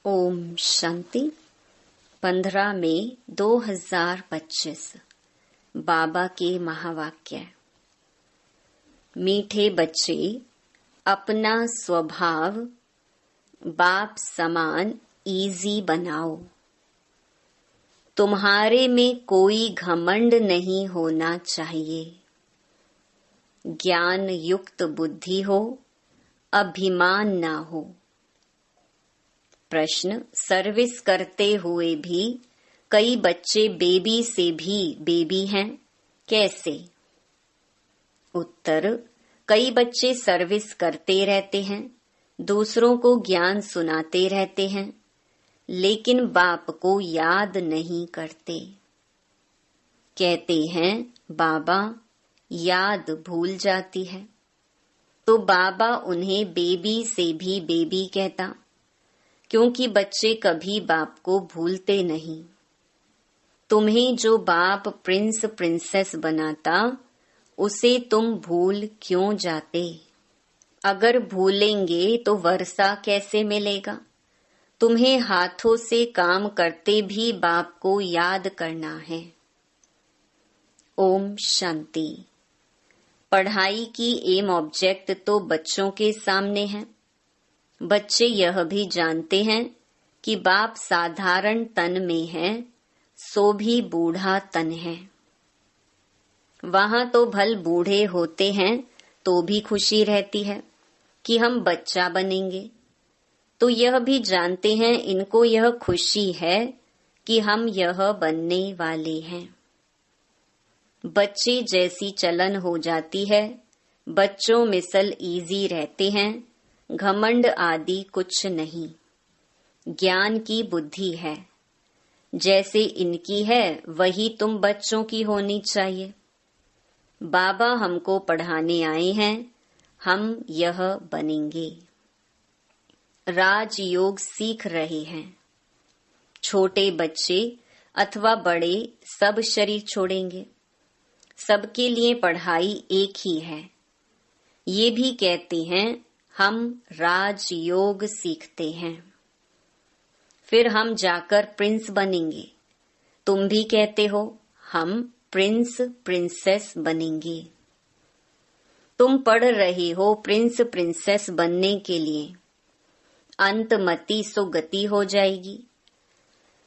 ओम शांति। 15 मई 2025 बाबा के महावाक्य। मीठे बच्चे, अपना स्वभाव बाप समान इजी बनाओ। तुम्हारे में कोई घमंड नहीं होना चाहिए। ज्ञान युक्त बुद्धि हो, अभिमान ना हो। प्रश्न, सर्विस करते हुए भी कई बच्चे बेबी से भी बेबी हैं, कैसे? उत्तर, कई बच्चे सर्विस करते रहते हैं, दूसरों को ज्ञान सुनाते रहते हैं, लेकिन बाप को याद नहीं करते। कहते हैं बाबा, याद भूल जाती है। तो बाबा उन्हें बेबी से भी बेबी कहता, क्योंकि बच्चे कभी बाप को भूलते नहीं। तुम्हें जो बाप प्रिंस प्रिंसेस बनाता, उसे तुम भूल क्यों जाते? अगर भूलेंगे तो वर्षा कैसे मिलेगा? तुम्हें हाथों से काम करते भी बाप को याद करना है। ओम शांति। पढ़ाई की एम ऑब्जेक्ट तो बच्चों के सामने है। बच्चे यह भी जानते हैं कि बाप साधारण तन में है, सो भी बूढ़ा तन है। वहां तो भल बूढ़े होते हैं तो भी खुशी रहती है कि हम बच्चा बनेंगे। तो यह भी जानते हैं इनको यह खुशी है कि हम यह बनने वाले हैं। बच्चे जैसी चलन हो जाती है, बच्चों मिसल इजी रहते हैं, घमंड आदि कुछ नहीं। ज्ञान की बुद्धि है, जैसे इनकी है वही तुम बच्चों की होनी चाहिए। बाबा हमको पढ़ाने आए हैं, हम यह बनेंगे। राजयोग सीख रहे हैं। छोटे बच्चे अथवा बड़े सब शरीर छोड़ेंगे। सबके लिए पढ़ाई एक ही है। ये भी कहते हैं हम राजयोग सीखते हैं, फिर हम जाकर प्रिंस बनेंगे। तुम भी कहते हो हम प्रिंस प्रिंसेस बनेंगे। तुम पढ़ रहे हो प्रिंस प्रिंसेस बनने के लिए। अंतमति सुगति हो जाएगी।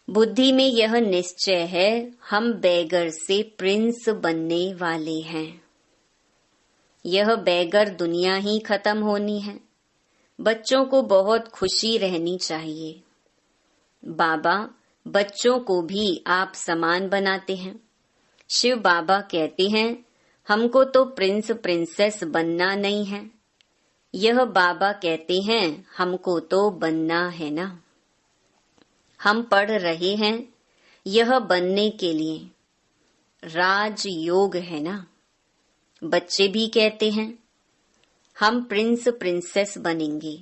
बुद्धि में यह निश्चय है हम बैगर से प्रिंस बनने वाले हैं। यह बैगर दुनिया ही खत्म होनी है। बच्चों को बहुत खुशी रहनी चाहिए। बाबा बच्चों को भी आप समान बनाते हैं। शिव बाबा कहते हैं हमको तो प्रिंस प्रिंसेस बनना नहीं है। यह बाबा कहते हैं हमको तो बनना है ना। हम पढ़ रहे हैं यह बनने के लिए। राजयोग है ना। बच्चे भी कहते हैं हम प्रिंस प्रिंसेस बनेंगे।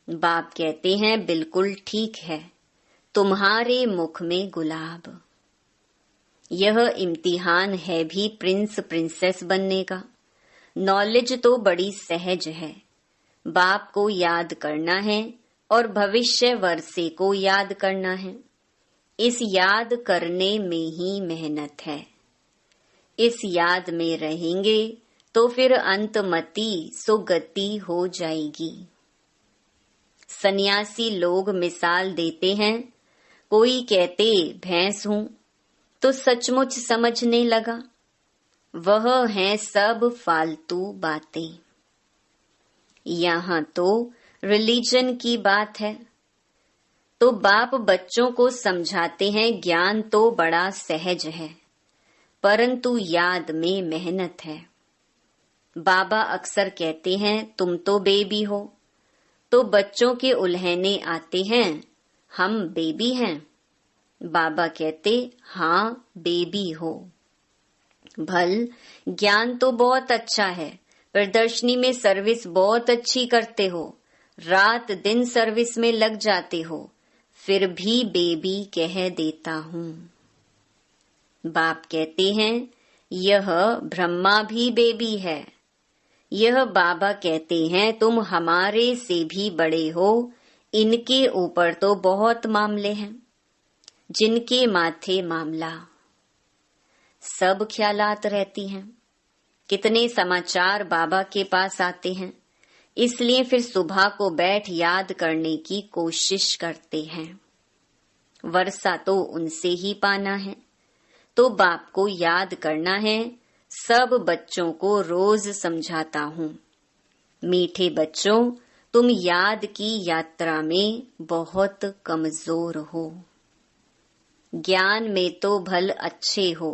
बाप कहते हैं बिल्कुल ठीक है, तुम्हारे मुख में गुलाब। यह इम्तिहान है भी प्रिंस प्रिंसेस बनने का। नॉलेज तो बड़ी सहज है। बाप को याद करना है और भविष्य वर्षे को याद करना है। इस याद करने में ही मेहनत है। इस याद में रहेंगे तो फिर अंतमति सुगति हो जाएगी। सन्यासी लोग मिसाल देते हैं, कोई कहते भैंस हूं तो सचमुच समझने लगा, वह हैं सब फालतू बातें। यहाँ तो रिलीजन की बात है। तो बाप बच्चों को समझाते हैं ज्ञान तो बड़ा सहज है, परंतु याद में मेहनत है। बाबा अक्सर कहते हैं तुम तो बेबी हो। तो बच्चों के उल्हने आते हैं हम बेबी हैं। बाबा कहते हाँ बेबी हो। भल ज्ञान तो बहुत अच्छा है, प्रदर्शनी में सर्विस बहुत अच्छी करते हो, रात दिन सर्विस में लग जाते हो, फिर भी बेबी कह देता हूँ। बाप कहते हैं यह ब्रह्मा भी बेबी है। यह बाबा कहते हैं तुम हमारे से भी बड़े हो, इनके ऊपर तो बहुत मामले हैं, जिनके माथे मामला। सब ख्यालात रहती हैं। कितने समाचार बाबा के पास आते हैं, इसलिए फिर सुबह को बैठ याद करने की कोशिश करते हैं। वर्षा तो उनसे ही पाना है, तो बाप को याद करना है। सब बच्चों को रोज समझाता हूँ, मीठे बच्चों, तुम याद की यात्रा में बहुत कमजोर हो। ज्ञान में तो भल अच्छे हो,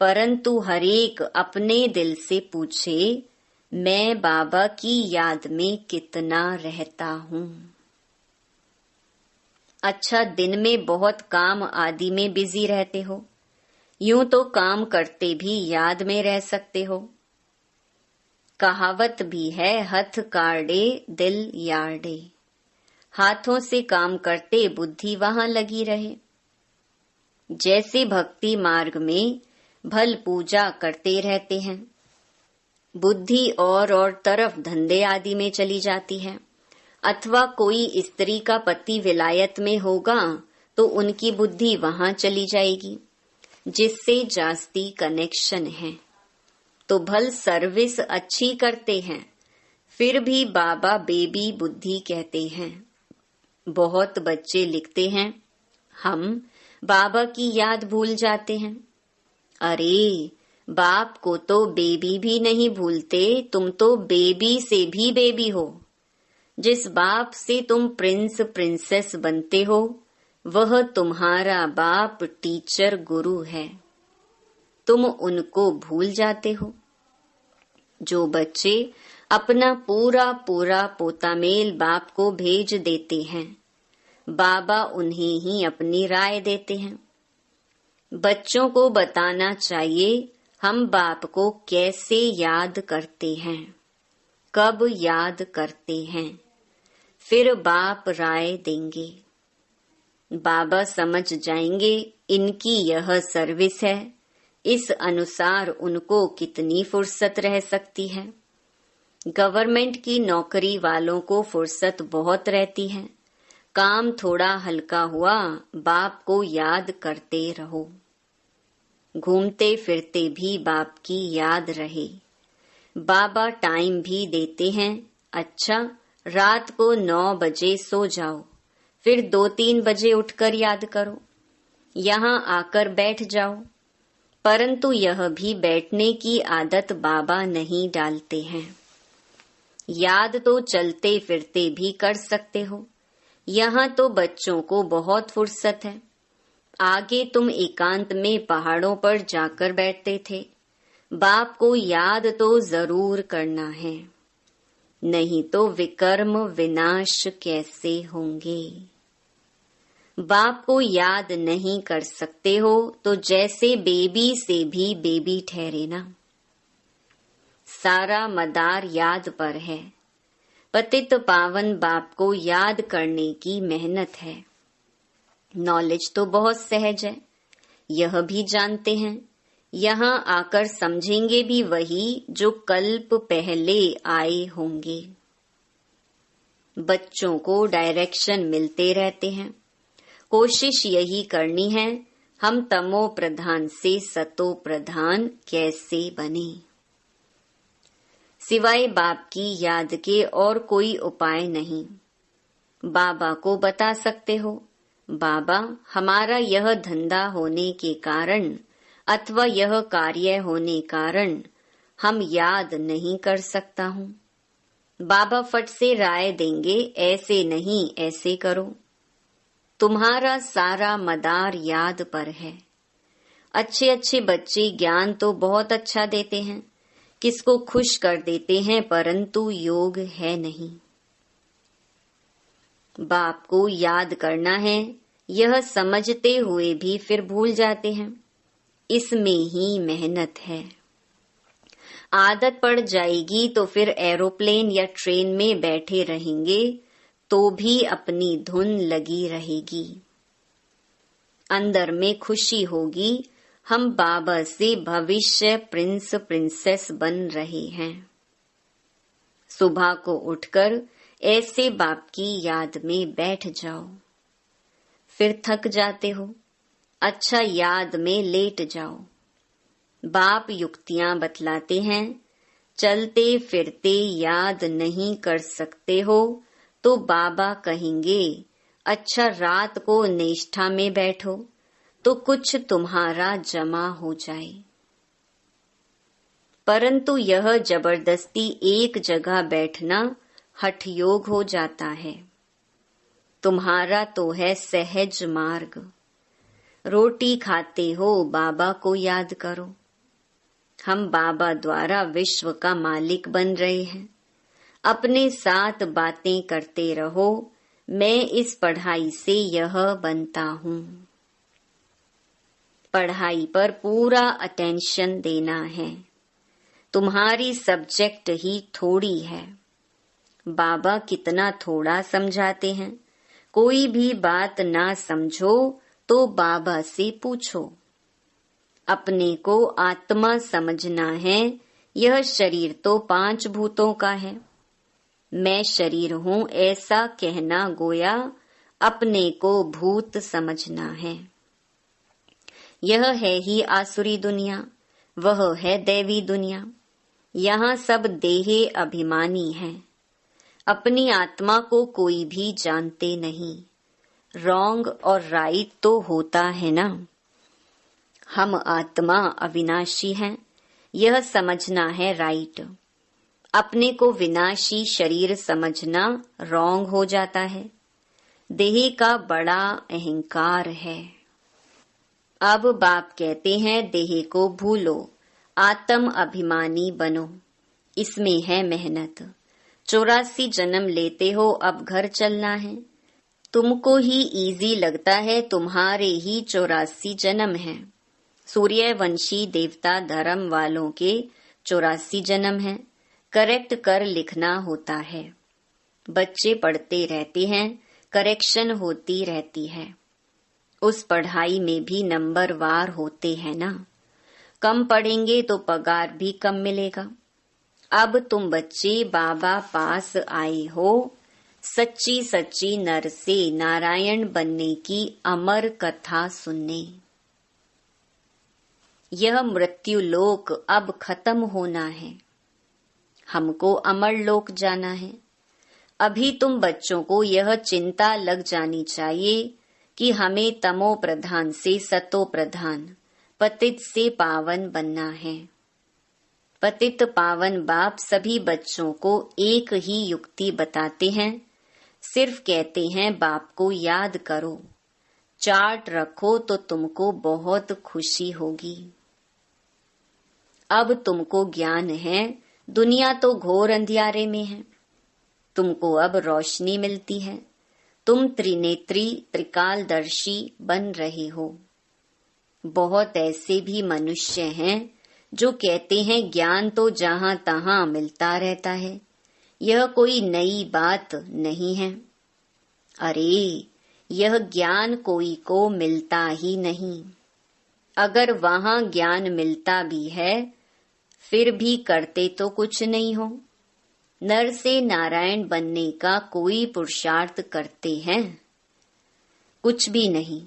परंतु हरेक अपने दिल से पूछे, मैं बाबा की याद में कितना रहता हूँ। अच्छा, दिन में बहुत काम आदि में बिजी रहते हो, यूं तो काम करते भी याद में रह सकते हो। कहावत भी है, हथ काढ़े दिल यार्डे। हाथों से काम करते बुद्धि वहां लगी रहे। जैसे भक्ति मार्ग में भल पूजा करते रहते हैं, बुद्धि और तरफ धंधे आदि में चली जाती है। अथवा कोई स्त्री का पति विलायत में होगा तो उनकी बुद्धि वहां चली जाएगी, जिससे जास्ती कनेक्शन है। तो भल सर्विस अच्छी करते हैं, फिर भी बाबा बेबी बुद्धि कहते हैं। बहुत बच्चे लिखते हैं, हम बाबा की याद भूल जाते हैं। अरे, बाप को तो बेबी भी नहीं भूलते, तुम तो बेबी से भी बेबी हो। जिस बाप से तुम प्रिंस प्रिंसेस बनते हो, वह तुम्हारा बाप टीचर गुरु है। तुम उनको भूल जाते हो। जो बच्चे अपना पूरा पूरा पोतामेल बाप को भेज देते हैं, बाबा उन्हें ही अपनी राय देते हैं। बच्चों को बताना चाहिए हम बाप को कैसे याद करते हैं, कब याद करते हैं, फिर बाप राय देंगे। बाबा समझ जाएंगे इनकी यह सर्विस है, इस अनुसार उनको कितनी फुर्सत रह सकती है। गवर्नमेंट की नौकरी वालों को फुर्सत बहुत रहती है। काम थोड़ा हल्का हुआ, बाप को याद करते रहो। घूमते फिरते भी बाप की याद रहे। बाबा टाइम भी देते हैं, अच्छा रात को 9 बजे सो जाओ, फिर 2-3 बजे उठकर याद करो, यहाँ आकर बैठ जाओ। परंतु यह भी बैठने की आदत बाबा नहीं डालते हैं। याद तो चलते फिरते भी कर सकते हो। यहाँ तो बच्चों को बहुत फुर्सत है। आगे तुम एकांत में पहाड़ों पर जाकर बैठते थे। बाप को याद तो जरूर करना है, नहीं तो विकर्म विनाश कैसे होंगे। बाप को याद नहीं कर सकते हो तो जैसे बेबी से भी बेबी ठहरे ना। सारा मदार याद पर है। पतित पावन बाप को याद करने की मेहनत है। नॉलेज तो बहुत सहज है, यह भी जानते हैं। यहाँ आकर समझेंगे भी वही जो कल्प पहले आए होंगे। बच्चों को डायरेक्शन मिलते रहते हैं। कोशिश यही करनी है हम तमो प्रधान से सतो प्रधान कैसे बने। सिवाय बाप की याद के और कोई उपाय नहीं। बाबा को बता सकते हो, बाबा हमारा यह धंधा होने के कारण अथवा यह कार्य होने कारण हम याद नहीं कर सकता हूँ। बाबा फट से राय देंगे, ऐसे नहीं ऐसे करो। तुम्हारा सारा मदार याद पर है। अच्छे अच्छे बच्चे ज्ञान तो बहुत अच्छा देते हैं, किसको खुश कर देते हैं, परंतु योग है नहीं। बाप को याद करना है, यह समझते हुए भी फिर भूल जाते हैं। इसमें ही मेहनत है। आदत पड़ जाएगी तो फिर एरोप्लेन या ट्रेन में बैठे रहेंगे तो भी अपनी धुन लगी रहेगी। अंदर में खुशी होगी, हम बाबा से भविष्य प्रिंस प्रिंसेस बन रहे हैं। सुबह को उठकर ऐसे बाप की याद में बैठ जाओ। फिर थक जाते हो, अच्छा याद में लेट जाओ। बाप युक्तियां बतलाते हैं, चलते फिरते याद नहीं कर सकते हो तो बाबा कहेंगे अच्छा रात को निष्ठा में बैठो तो कुछ तुम्हारा जमा हो जाए। परंतु यह जबरदस्ती एक जगह बैठना हठ योग हो जाता है। तुम्हारा तो है सहज मार्ग। रोटी खाते हो बाबा को याद करो। हम बाबा द्वारा विश्व का मालिक बन रहे हैं। अपने साथ बातें करते रहो, मैं इस पढ़ाई से यह बनता हूँ। पढ़ाई पर पूरा अटेंशन देना है। तुम्हारी सब्जेक्ट ही थोड़ी है। बाबा कितना थोड़ा समझाते हैं। कोई भी बात ना समझो तो बाबा से पूछो। अपने को आत्मा समझना है। यह शरीर तो 5 भूतों का है। मैं शरीर हूँ ऐसा कहना गोया अपने को भूत समझना है। यह है ही आसुरी दुनिया, वह है दैवी दुनिया। यहाँ सब देहे अभिमानी हैं। अपनी आत्मा को कोई भी जानते नहीं। रॉन्ग और राइट तो होता है ना। हम आत्मा अविनाशी हैं, यह समझना है राइट। अपने को विनाशी शरीर समझना रॉन्ग हो जाता है। देह का बड़ा अहंकार है। अब बाप कहते हैं देह को भूलो, आत्म अभिमानी बनो। इसमें है मेहनत। 84 जन्म लेते हो, अब घर चलना है। तुमको ही इजी लगता है, तुम्हारे ही 84 जन्म हैं। सूर्यवंशी देवता धर्म वालों के 84 जन्म हैं। करेक्ट कर लिखना होता है। बच्चे पढ़ते रहते हैं, करेक्शन होती रहती है। उस पढ़ाई में भी नंबर वार होते हैं ना। कम पढ़ेंगे तो पगार भी कम मिलेगा। अब तुम बच्चे बाबा पास आए हो, सच्ची सच्ची नर से नारायण बनने की अमर कथा सुनने। यह मृत्यु लोक अब खत्म होना है। हमको अमर लोक जाना है। अभी तुम बच्चों को यह चिंता लग जानी चाहिए कि हमें तमो प्रधान से सतो प्रधान, पतित से पावन बनना है। पतित पावन बाप सभी बच्चों को एक ही युक्ति बताते हैं। सिर्फ कहते हैं बाप को याद करो, चार्ट रखो तो तुमको बहुत खुशी होगी। अब तुमको ज्ञान है, दुनिया तो घोर अंधियारे में है। तुमको अब रोशनी मिलती है। तुम त्रिनेत्री त्रिकालदर्शी बन रहे हो। बहुत ऐसे भी मनुष्य हैं जो कहते हैं ज्ञान तो जहां तहां मिलता रहता है, यह कोई नई बात नहीं है। अरे, यह ज्ञान कोई को मिलता ही नहीं। अगर वहां ज्ञान मिलता भी है, फिर भी करते तो कुछ नहीं हो। नर से नारायण बनने का कोई पुरुषार्थ करते हैं? कुछ भी नहीं।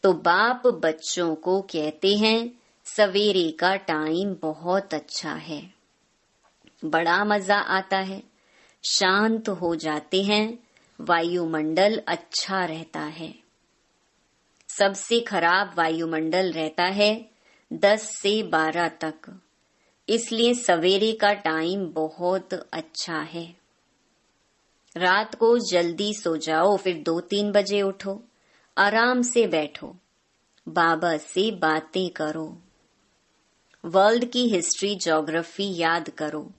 तो बाप बच्चों को कहते हैं सवेरे का टाइम बहुत अच्छा है, बड़ा मजा आता है, शांत हो जाते हैं, वायुमंडल अच्छा रहता है। सबसे खराब वायुमंडल रहता है 10 से 12 तक। इसलिए सवेरे का टाइम बहुत अच्छा है। रात को जल्दी सो जाओ, फिर 2-3 बजे उठो, आराम से बैठो, बाबा से बातें करो, वर्ल्ड की हिस्ट्री ज्योग्राफी याद करो।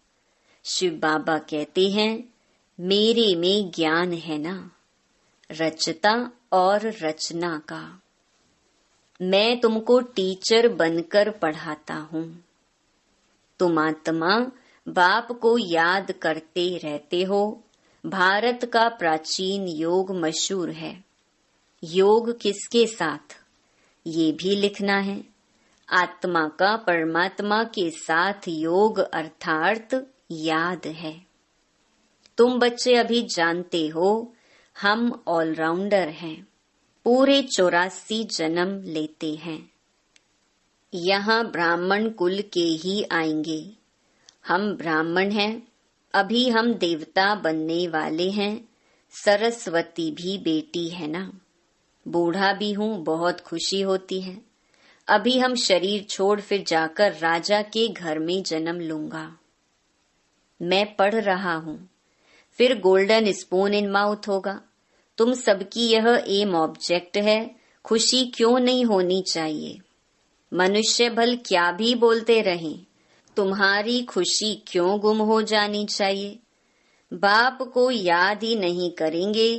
शिव बाबा कहते हैं मेरे में ज्ञान है ना, रचता और रचना का। मैं तुमको टीचर बनकर पढ़ाता हूँ। तुम आत्मा बाप को याद करते रहते हो। भारत का प्राचीन योग मशहूर है। योग किसके साथ, ये भी लिखना है। आत्मा का परमात्मा के साथ योग अर्थात याद है। तुम बच्चे अभी जानते हो हम ऑलराउंडर हैं, पूरे 84 जन्म लेते हैं। यहाँ ब्राह्मण कुल के ही आएंगे। हम ब्राह्मण हैं, अभी हम देवता बनने वाले हैं। सरस्वती भी बेटी है ना। बूढ़ा भी हूँ, बहुत खुशी होती है। अभी हम शरीर छोड़ फिर जाकर राजा के घर में जन्म लूंगा। मैं पढ़ रहा हूँ, फिर गोल्डन स्पून इन माउथ होगा। तुम सबकी यह एम ऑब्जेक्ट है, खुशी क्यों नहीं होनी चाहिए? मनुष्य भल क्या भी बोलते रहें, तुम्हारी खुशी क्यों गुम हो जानी चाहिए? बाप को याद ही नहीं करेंगे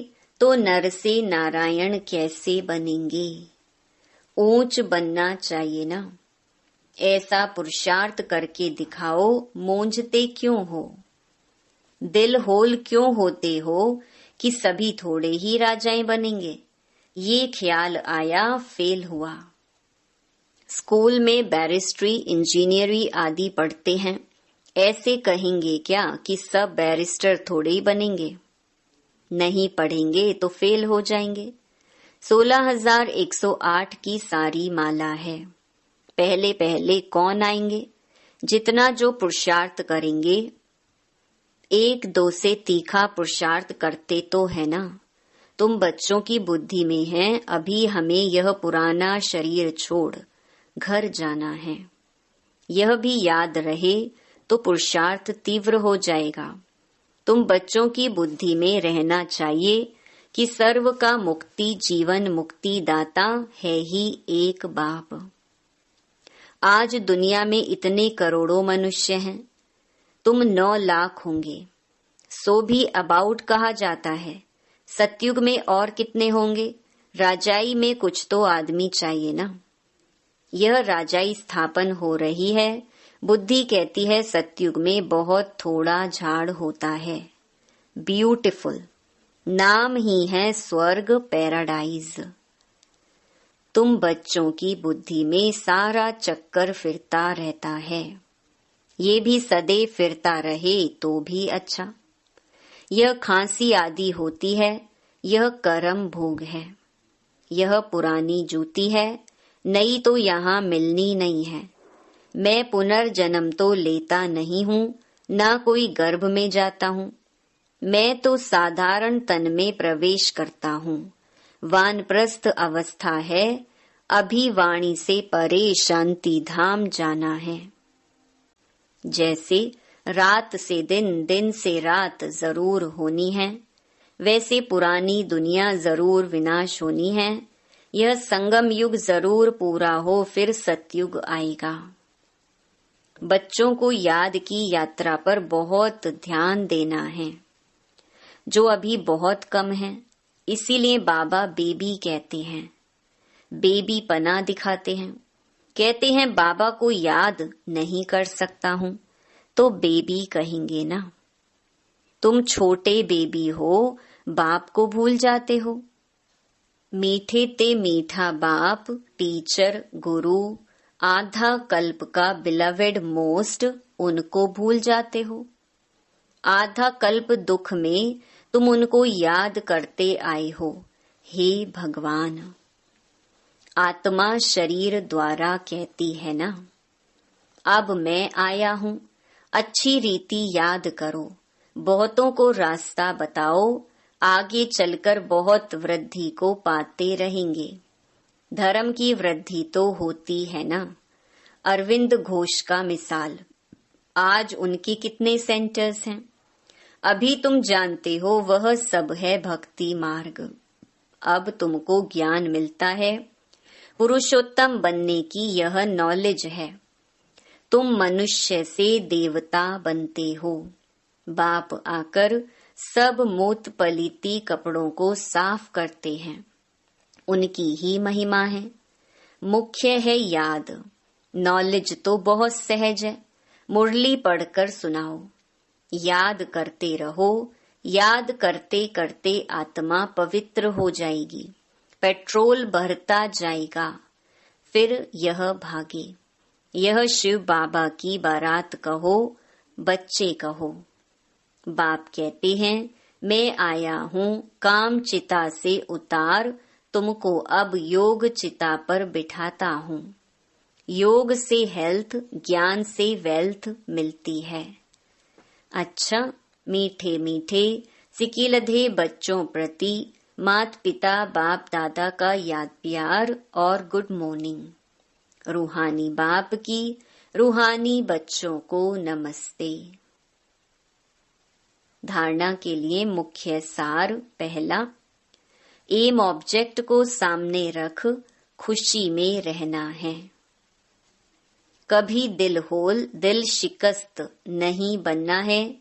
तो नर से नारायण कैसे बनेंगे? ऊंच बनना चाहिए ना। ऐसा पुरुषार्थ करके दिखाओ, मूंझते क्यों हो? दिल होल क्यों होते हो कि सभी थोड़े ही राजाएं बनेंगे? ये ख्याल आया, फेल हुआ। स्कूल में बैरिस्ट्री, इंजीनियरिंग आदि पढ़ते हैं, ऐसे कहेंगे क्या कि सब बैरिस्टर थोड़े ही बनेंगे? नहीं पढ़ेंगे तो फेल हो जाएंगे। 16,108 की सारी माला है। पहले पहले कौन आएंगे? जितना जो पुरुषार्थ करेंगे। 1-2 से तीखा पुरुषार्थ करते तो है ना। तुम बच्चों की बुद्धि में हैं, अभी हमें यह पुराना शरीर छोड़ घर जाना है। यह भी याद रहे तो पुरुषार्थ तीव्र हो जाएगा। तुम बच्चों की बुद्धि में रहना चाहिए कि सर्व का मुक्ति जीवन मुक्ति दाता है ही एक बाप। आज दुनिया में इतने करोड़ों मनुष्य हैं, तुम 9 लाख होंगे, सो भी अबाउट कहा जाता है। सतयुग में और कितने होंगे? राजाई में कुछ तो आदमी चाहिए ना। यह राजाई स्थापन हो रही है। बुद्धि कहती है सतयुग में बहुत थोड़ा झाड़ होता है। ब्यूटीफुल नाम ही है स्वर्ग, पैराडाइज। तुम बच्चों की बुद्धि में सारा चक्कर फिरता रहता है। ये भी सदैव फिरता रहे तो भी अच्छा। यह खांसी आदि होती है, यह कर्म भोग है। यह पुरानी जूती है, नई तो यहाँ मिलनी नहीं है। मैं पुनर्जन्म तो लेता नहीं हूँ, ना कोई गर्भ में जाता हूँ। मैं तो साधारण तन में प्रवेश करता हूँ। वानप्रस्थ अवस्था है, अभी वाणी से परे शांति धाम जाना है। जैसे रात से दिन, दिन से रात जरूर होनी है, वैसे पुरानी दुनिया जरूर विनाश होनी है। यह संगम युग जरूर पूरा हो, फिर सतयुग आएगा। बच्चों को याद की यात्रा पर बहुत ध्यान देना है, जो अभी बहुत कम है। इसीलिए बाबा बेबी कहते हैं, बेबी पना दिखाते हैं। कहते हैं बाबा को याद नहीं कर सकता हूँ, तो बेबी कहेंगे ना। तुम छोटे बेबी हो, बाप को भूल जाते हो। मीठे ते मीठा बाप, टीचर, गुरु, आधा कल्प का बिलवेड मोस्ट, उनको भूल जाते हो। आधा कल्प दुख में तुम उनको याद करते आए हो। हे भगवान, आत्मा शरीर द्वारा कहती है ना, अब मैं आया हूँ, अच्छी रीति याद करो, बहुतों को रास्ता बताओ, आगे चलकर बहुत वृद्धि को पाते रहेंगे। धर्म की वृद्धि तो होती है ना। अरविंद घोष का मिसाल, आज उनके कितने सेंटर्स हैं? अभी तुम जानते हो वह सब है भक्ति मार्ग। अब तुमको ज्ञान मिलता है, पुरुषोत्तम बनने की यह नॉलेज है। तुम मनुष्य से देवता बनते हो। बाप आकर सब मूत पलीती कपड़ों को साफ करते हैं, उनकी ही महिमा है। मुख्य है याद। नॉलेज तो बहुत सहज है, मुरली पढ़कर सुनाओ। याद करते रहो, याद करते करते आत्मा पवित्र हो जाएगी, पेट्रोल भरता जाएगा, फिर यह भागे। यह शिव बाबा की बारात कहो, बच्चे कहो। बाप कहते हैं, मैं आया हूँ काम चिता से उतार, तुमको अब योग चिता पर बिठाता हूँ। योग से हेल्थ, ज्ञान से वेल्थ मिलती है। अच्छा, मीठे मीठे सिकिलधे बच्चों प्रति मात पिता बाप दादा का याद प्यार और गुड मॉर्निंग। रूहानी बाप की रूहानी बच्चों को नमस्ते। धारणा के लिए मुख्य सार। पहला, एम ऑब्जेक्ट को सामने रख खुशी में रहना है। कभी दिल होल, दिल शिकस्त नहीं बनना है।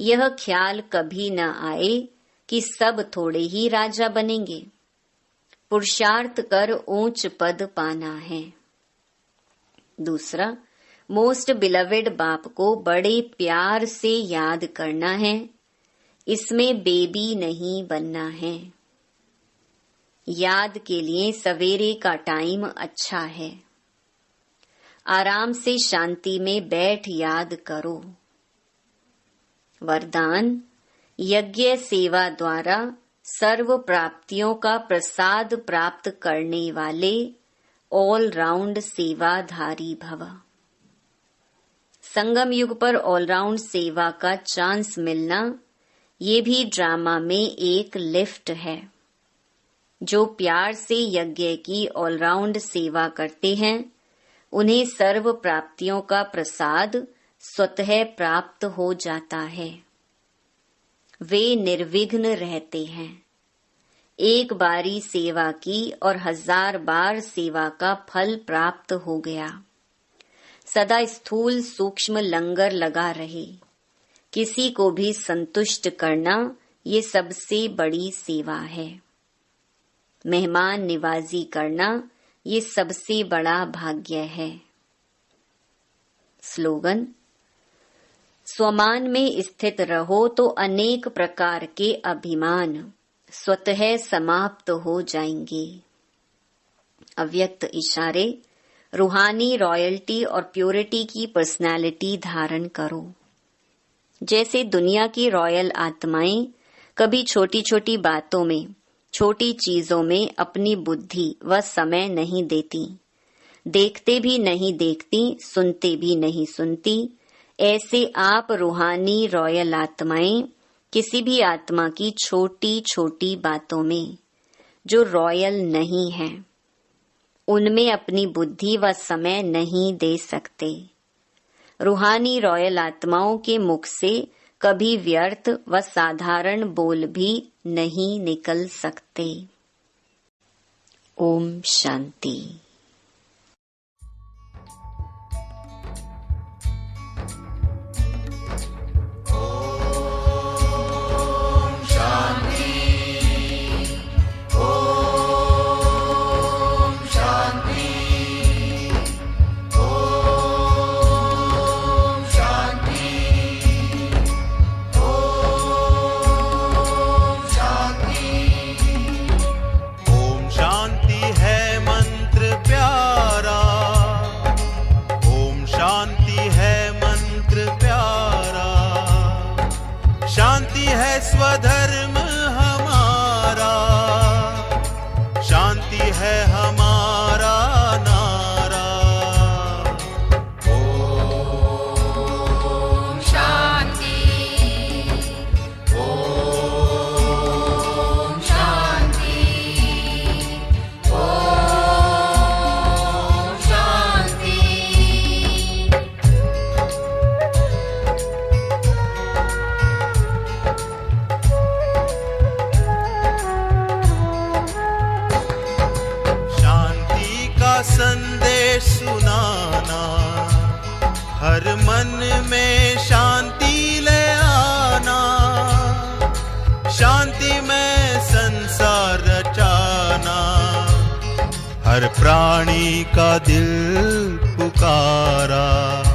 यह ख्याल कभी न आए कि सब थोड़े ही राजा बनेंगे। पुरुषार्थ कर ऊंच पद पाना है। दूसरा, मोस्ट बिलवेड बाप को बड़े प्यार से याद करना है। इसमें बेबी नहीं बनना है। याद के लिए सवेरे का टाइम अच्छा है। आराम से शांति में बैठ याद करो। वरदान, यज्ञ सेवा द्वारा सर्व प्राप्तियों का प्रसाद प्राप्त करने वाले ऑल राउंड सेवाधारी भव। संगम युग पर ऑलराउंड सेवा का चांस मिलना, ये भी ड्रामा में एक लिफ्ट है। जो प्यार से यज्ञ की ऑलराउंड सेवा करते हैं, उन्हें सर्व प्राप्तियों का प्रसाद स्वतः प्राप्त हो जाता है। वे निर्विघ्न रहते हैं। एक बारी सेवा की और 1000 बार सेवा का फल प्राप्त हो गया। सदा स्थूल सूक्ष्म लंगर लगा रहे। किसी को भी संतुष्ट करना, ये सबसे बड़ी सेवा है। मेहमान निवाजी करना, ये सबसे बड़ा भाग्य है। स्लोगन, स्वमान में स्थित रहो तो अनेक प्रकार के अभिमान स्वतः समाप्त हो जाएंगे। अव्यक्त इशारे, रूहानी रॉयल्टी और प्योरिटी की पर्सनालिटी धारण करो। जैसे दुनिया की रॉयल आत्माएं कभी छोटी छोटी बातों में, छोटी चीजों में अपनी बुद्धि व समय नहीं देती, देखते भी नहीं देखती, सुनते भी नहीं सुनती, ऐसे आप रूहानी रॉयल आत्माएं किसी भी आत्मा की छोटी छोटी बातों में जो रॉयल नहीं है, उनमें अपनी बुद्धि व समय नहीं दे सकते। रूहानी रॉयल आत्माओं के मुख से कभी व्यर्थ व साधारण बोल भी नहीं निकल सकते। ओम शांति। स्वधर्म हमारा, शांति है हमारा नारा। ओम शांति, ओम शांति, ओम शांति। संदेश सुनाना, हर मन में शांति ले आना, शांति में संसार रचाना, हर प्राणी का दिल पुकारा।